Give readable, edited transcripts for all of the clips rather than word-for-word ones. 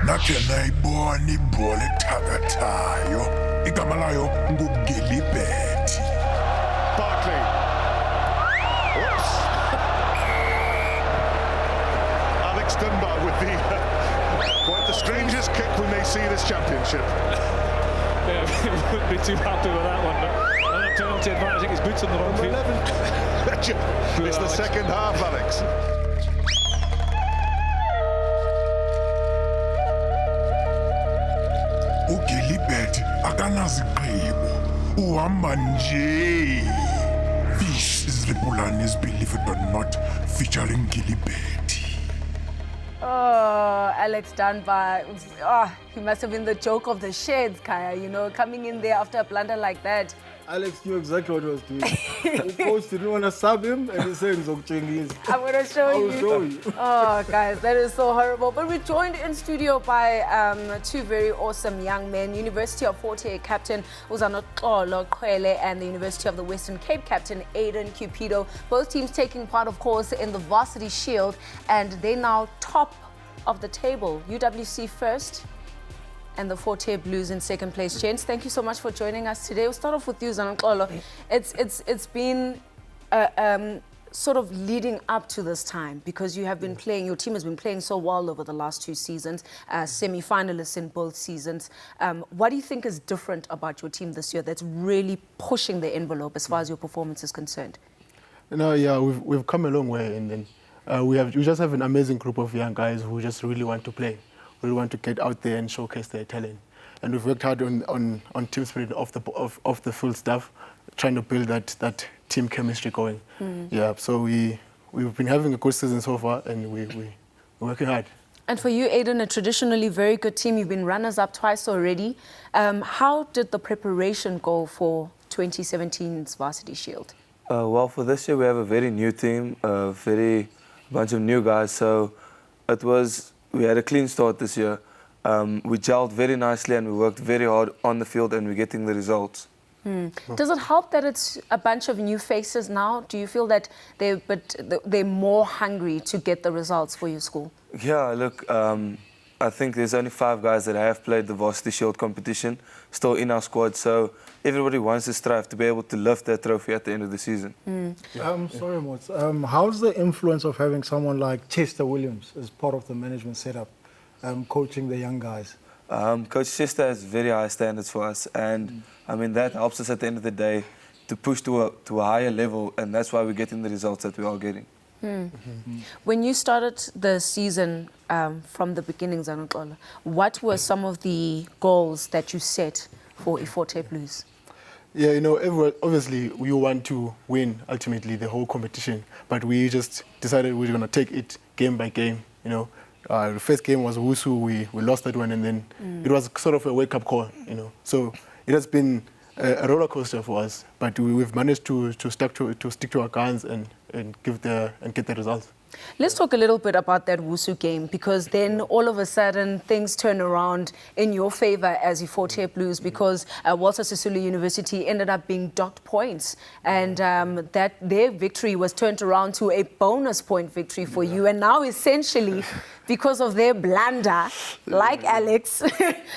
Nakhe nayibona ibhola ethakathayo igama layo nguGilibert. Barkley. Whoops. Alex Dunbar with the quite the strangest kick we may see this championship. Yeah, he wouldn't be too happy with that one, but on a penalty advantage, his boots on the wrong feet. It's the second half, Alex. uGilibert akanazigqibo uhamba nje. This is the Bulanis, believe it or not, featuring Gilibert. Oh, Alex Dunbar. He must have been the joke of the sheds, Kaya, you know, coming in there after a blunder like that. Alex knew exactly what he was doing. He posted, didn't want to sub him, and he said, I'm going to show you. Oh, guys, that is so horrible. But we're joined in studio by two very awesome young men. University of 48 captain Uzano Qwele and the University of the Western Cape captain Aiden Cupido. Both teams taking part, of course, in the Varsity Shield, and they now top of the table. UWC first, and the 48 Blues in second place. Gents, thank you so much for joining us today. We'll start off with you, Zanqolo. It's been sort of leading up to this time because you have been playing, your team has been playing so well over the last two seasons, semi-finalists in both seasons. What do you think is different about your team this year that's really pushing the envelope as far as your performance is concerned? Yeah, we've come a long way, and then we just have an amazing group of young guys who just really want to play. We want to get out there and showcase their talent, and we've worked hard on team spirit of the full staff, trying to build that team chemistry going. Yeah, so we've been having a good season so far, and we're working hard. And for you, Aiden, a traditionally very good team. You've been runners-up twice already. How did the preparation go for 2017's Varsity Shield? Well, for this year we have a very new team, a bunch of new guys. So we had a clean start this year. We gelled very nicely and we worked very hard on the field, and we're getting the results. Does it help that it's a bunch of new faces now? Do you feel that they're more hungry to get the results for your school? Yeah, look, I think there's only 5 guys that have played the Varsity Shield competition still in our squad, so everybody wants to strive to be able to lift that trophy at the end of the season. Sorry, Mots. How's the influence of having someone like Chester Williams as part of the management setup, coaching the young guys? Coach Chester has very high standards for us, and I mean that helps us at the end of the day to push to a higher level, and that's why we're getting the results that we are getting. When you started the season from the beginning, Zanqolo, what were some of the goals that you set for E48 Blues? Yeah, you know, obviously we want to win ultimately the whole competition, but we just decided we were going to take it game by game. You know, the first game was Wusu, we lost that one, and then it was sort of a wake-up call. You know, so it has been a roller coaster for us, but we've managed to stick to our guns and get the results. Let's talk a little bit about that Wusu game, because then all of a sudden things turn around in your favor as E48 Blues, because Walter Sisulu University ended up being docked points, and that their victory was turned around to a bonus point victory for you, and now essentially because of their blunder, like Alex,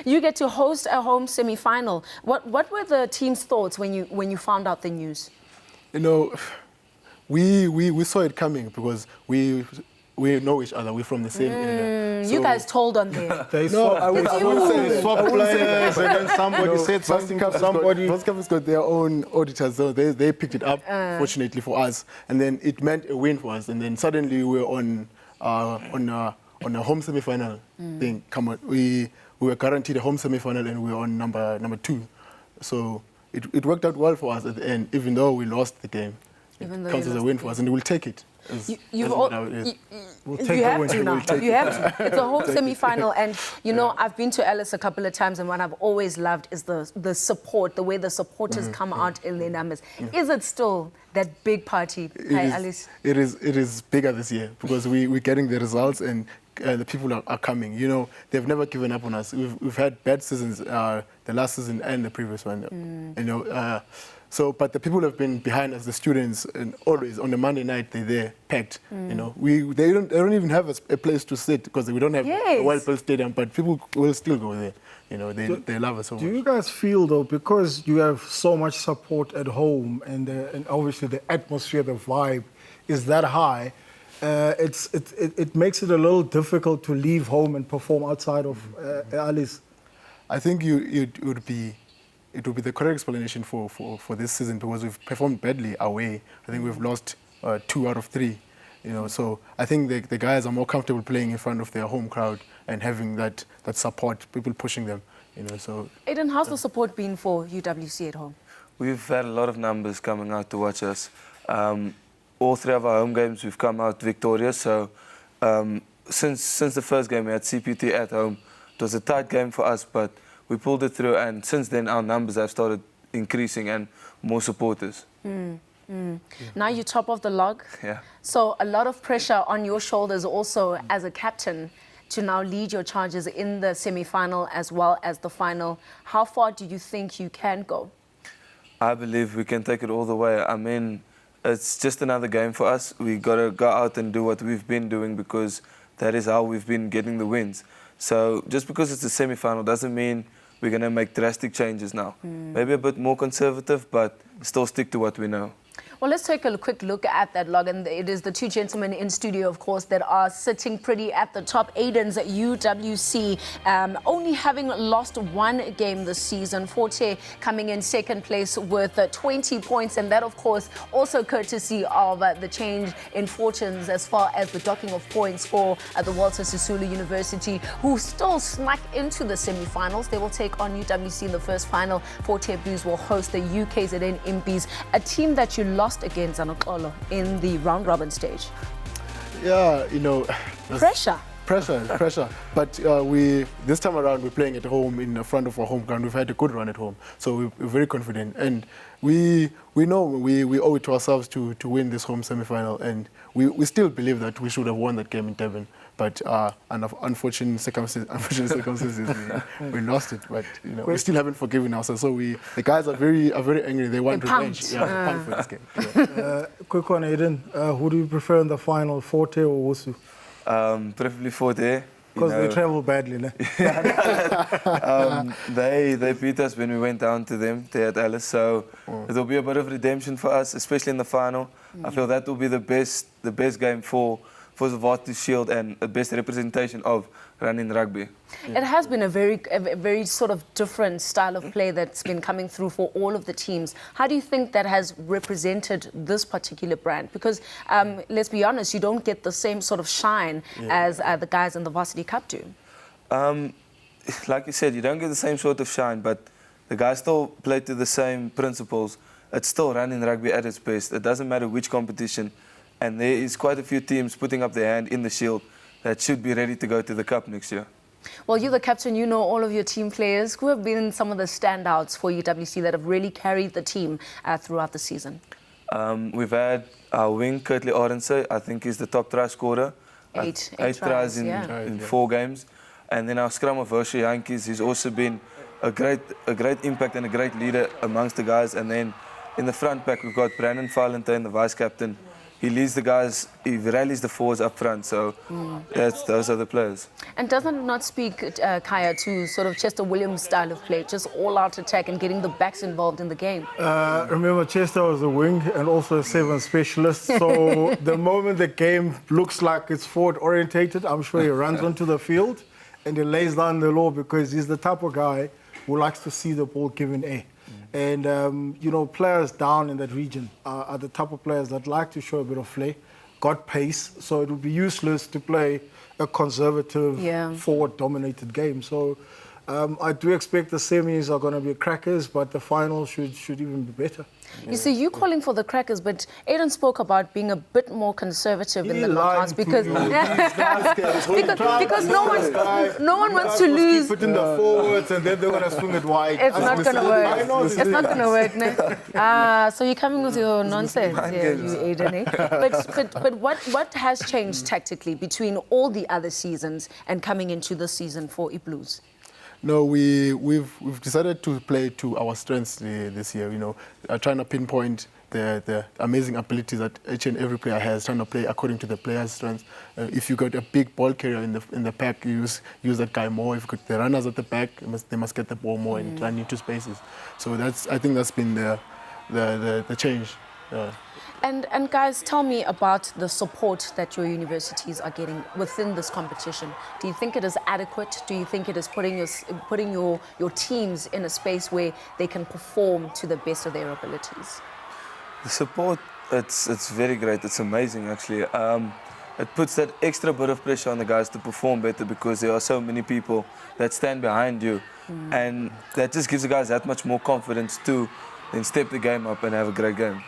you get to host a home semi-final. What were the team's thoughts when you found out the news? You know, we saw it coming because we know each other. We're from the same area. You guys told on there. They swapped players, and then somebody said something to somebody. Both companies got their own auditors, so they picked it up, fortunately for us. And then it meant a win for us. And then suddenly we were on a home semi-final thing. Come on, we were guaranteed a home semi-final, and we were on number 2. So it worked out well for us at the end, even though we lost the game. It counts as a win for us, and we'll take it. You have to now. You have to. It's a home semi-final, and you know I've been to Alice a couple of times, and what I've always loved is the support, the way the supporters come out in their numbers. Is it still that big party? Alice? It is bigger this year because we're getting the results, and the people are coming. You know, they've never given up on us. We've had bad seasons, the last season and the previous one. You know. So, but the people have been behind us, the students, and always on the Monday night they're there, packed. You know, they don't even have a place to sit because we don't have a well-built stadium. But people will still go there. You know, they love us so much. Do you guys feel though, because you have so much support at home and obviously the atmosphere, the vibe is that high, it makes it a little difficult to leave home and perform outside of Alice? I think it would be the correct explanation for this season because we've performed badly away. I think we've lost 2 out of 3. You know, so I think the guys are more comfortable playing in front of their home crowd and having that support, people pushing them. You know, so. Aiden, how's the support been for UWC at home? We've had a lot of numbers coming out to watch us. All 3 of our home games, we've come out victorious. So since the first game, we had CPT at home. It was a tight game for us, but we pulled it through. And since then, our numbers have started increasing and more supporters. Now you're top of the log. Yeah. So a lot of pressure on your shoulders also as a captain to now lead your Chargers in the semi-final as well as the final. How far do you think you can go? I believe we can take it all the way. I mean, it's just another game for us. We got to go out and do what we've been doing because that is how we've been getting the wins. So just because it's a semi-final doesn't mean we're going to make drastic changes now. Maybe a bit more conservative, but still stick to what we know. Well, let's take a quick look at that log. And it is the 2 gentlemen in studio, of course, that are sitting pretty at the top. Aiden's UWC only having lost 1 game this season. Forte coming in 2nd place with 20 points. And that, of course, also courtesy of the change in fortunes as far as the docking of points for the Walter Sisulu University, who still snuck into the semi-finals. They will take on UWC in the first final. Forte Blues will host the UKZN Impies, a team that you lost against Zanokolo in the round-robin stage. Yeah, you know. Pressure. Pressure. But this time around, we're playing at home in front of our home ground. We've had a good run at home, so we're very confident. And we know we owe it to ourselves to win this home semi-final. And we still believe that we should have won that game in Durban. But under unfortunate circumstances, we lost it. But you know, we still haven't forgiven ourselves. So the guys are very angry. They want revenge. Yeah, pumped for this game. Yeah. Quick one, Aiden. Who do you prefer in the final, Forte or Wosu? Preferably Forte. Because they travel badly, no? They beat us when we went down to them there at Alice, so it'll be a bit of redemption for us, especially in the final. I feel that will be the best game for the Varsity Shield and the best representation of running rugby. It has been a very sort of different style of play that's been coming through for all of the teams. How do you think that has represented this particular brand? Because let's be honest, you don't get the same sort of shine as the guys in the Varsity Cup do. Like you said, you don't get the same sort of shine, but the guys still play to the same principles. It's still running rugby at its best. It doesn't matter which competition. And there is quite a few teams putting up their hand in the Shield that should be ready to go to the Cup next year. Well, you're the captain, you know all of your team players. Who have been some of the standouts for UWC that have really carried the team throughout the season? We've had our wing, Kurtley Arendse, I think he's the top try scorer. 8 tries in 4 games. And then our scrum of Hershey Yankees, he's also been a great impact and a great leader amongst the guys. And then in the front pack, we've got Brandon Valentine, the vice-captain. He leads the guys, he rallies the forwards up front, so those are the players. And doesn't it not speak, Kaya, to sort of Chester Williams' style of play, just all-out attack and getting the backs involved in the game? Remember, Chester was a wing and also a 7 specialist, so the moment the game looks like it's forward-orientated, I'm sure he runs onto the field and he lays down the law because he's the type of guy who likes to see the ball given air. And, you know, players down in that region are the type of players that like to show a bit of flair, got pace, so it would be useless to play a conservative, forward-dominated game. So I do expect the semis are going to be crackers, but the final should even be better. You see, you calling for the crackers, but Aiden spoke about being a bit more conservative in the knockouts because no one wants to lose. Keep it in the forwards and then they're going to swing it wide. It's not going to work. It's not going to work. No? So you're coming with your nonsense here, you Aiden. Eh? But what has changed tactically between all the other seasons and coming into this season for Blues? No, we've decided to play to our strengths this year. You know, trying to pinpoint the amazing abilities that each and every player has, trying to play according to the player's strengths. If you got a big ball carrier in the pack, you use that guy more. If you got the runners at the back, they must get the ball more and run into spaces. So I think that's been the change. And guys, tell me about the support that your universities are getting within this competition. Do you think it is adequate? Do you think it is putting your teams in a space where they can perform to the best of their abilities? The support, it's very great. It's amazing, actually. It puts that extra bit of pressure on the guys to perform better because there are so many people that stand behind you. And that just gives the guys that much more confidence to then step the game up and have a great game.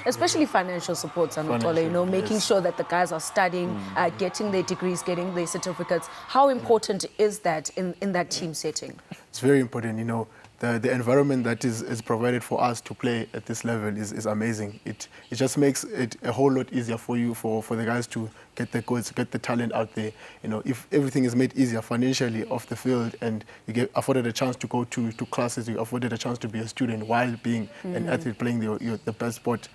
Especially financial support, Zanotole, you know, making sure that the guys are studying, getting their degrees, getting their certificates. How important is that in that team setting? It's very important, you know. The environment that is provided for us to play at this level is amazing. It just makes it a whole lot easier for you, for the guys to get the goals, get the talent out there. You know, if everything is made easier financially off the field and you get afforded a chance to go to classes, you afforded a chance to be a student while being an athlete playing the best sport,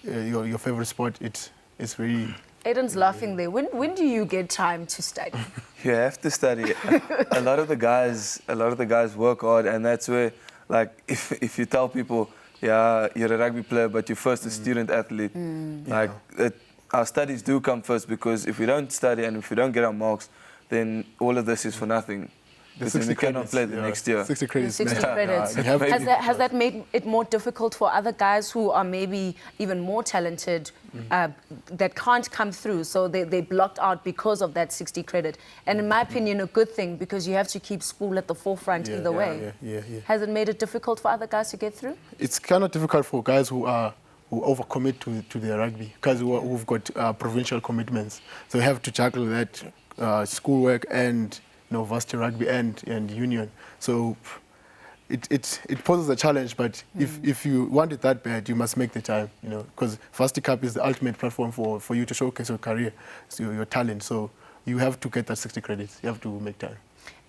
your favorite sport, it's very... Aiden's laughing there. When do you get time to study? You have to study. A lot of the guys work hard, and that's where, like, if you tell people, yeah, you're a rugby player, but you're first a student athlete, our studies do come first, because if we don't study and if we don't get our marks, then all of this is for nothing. Because we cannot play the next year. 60 credits. 60 credits. Has that made it more difficult for other guys who are maybe even more talented that can't come through? So they're blocked out because of that 60 credit. And in my opinion, a good thing, because you have to keep school at the forefront either way. Has it made it difficult for other guys to get through? It's kind of difficult for guys who overcommit to their rugby, guys who've got provincial commitments. So you have to juggle that schoolwork and varsity rugby and union. So it poses a challenge, but if you want it that bad, you must make the time, because Varsity Cup is the ultimate platform for you to showcase your career, so your talent. So you have to get that 60 credits. You have to make time.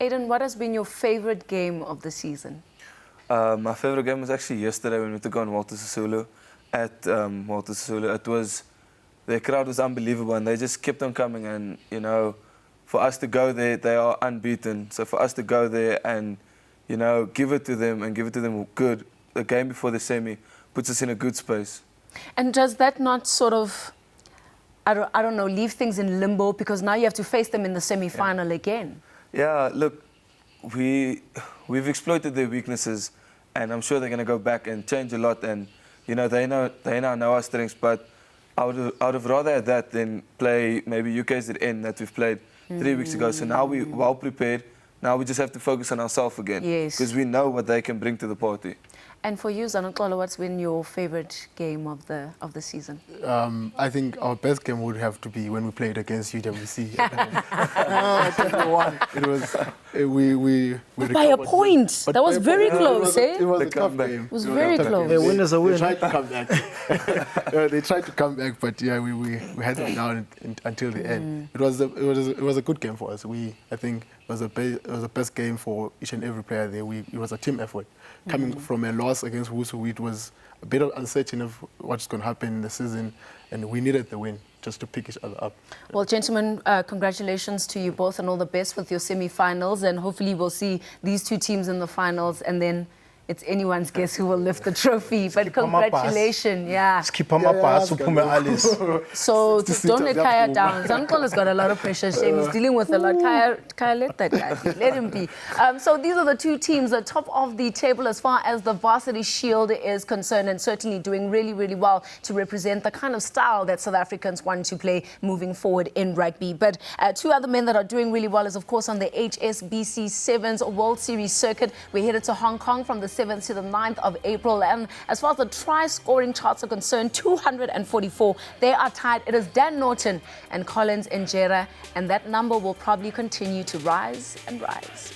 Aiden, what has been your favorite game of the season? My favorite game was actually yesterday when we took on Walter Sisulu at Walter Sisulu. The crowd was unbelievable, and they just kept on coming, and for us to go there, they are unbeaten. So for us to go there and, give it to them good, the game before the semi puts us in a good space. And does that not sort of, I don't know, leave things in limbo, because now you have to face them in the semi-final again? Yeah, look, we've exploited their weaknesses, and I'm sure they're going to go back and change a lot. And they now know our strengths, but I would have rather had that than play maybe UKZN that we've played 3 weeks ago. So now we're well prepared. Now we just have to focus on ourselves again. Yes. Because we know what they can bring to the party. And for you, Zanotolo, what's been your favorite game of the season? I think our best game would have to be when we played against UWC. It was we by a point. That was very close, eh? It was a tough game. It was very close. A win is a win. They tried to come back. They tried to come back, but yeah, we had them down until the end. It was a good game for us. I think it was the best game for each and every player there. It was a team effort. Coming from a loss against Wusu, it was a bit uncertain of what's going to happen in the season, and we needed the win just to pick each other up. Well, gentlemen, congratulations to you both, and all the best with your semi-finals, and hopefully we'll see these two teams in the finals, and then it's anyone's guess who will lift the trophy. But congratulations, yeah. Keep on my pass, Alice. So don't let Kaya down. Zankol has got a lot of pressure. Shame, he's dealing with a lot. Kaya, let that guy be. Let him be. So these are the two teams at top of the table as far as the Varsity Shield is concerned, and certainly doing really, really well to represent the kind of style that South Africans want to play moving forward in rugby. But two other men that are doing really well is, of course, on the HSBC Sevens World Series circuit. We're headed to Hong Kong from the 7th to the 9th of April. And as far as the try-scoring charts are concerned, 244. They are tied. It is Dan Norton and Collins Njera, and that number will probably continue to rise and rise.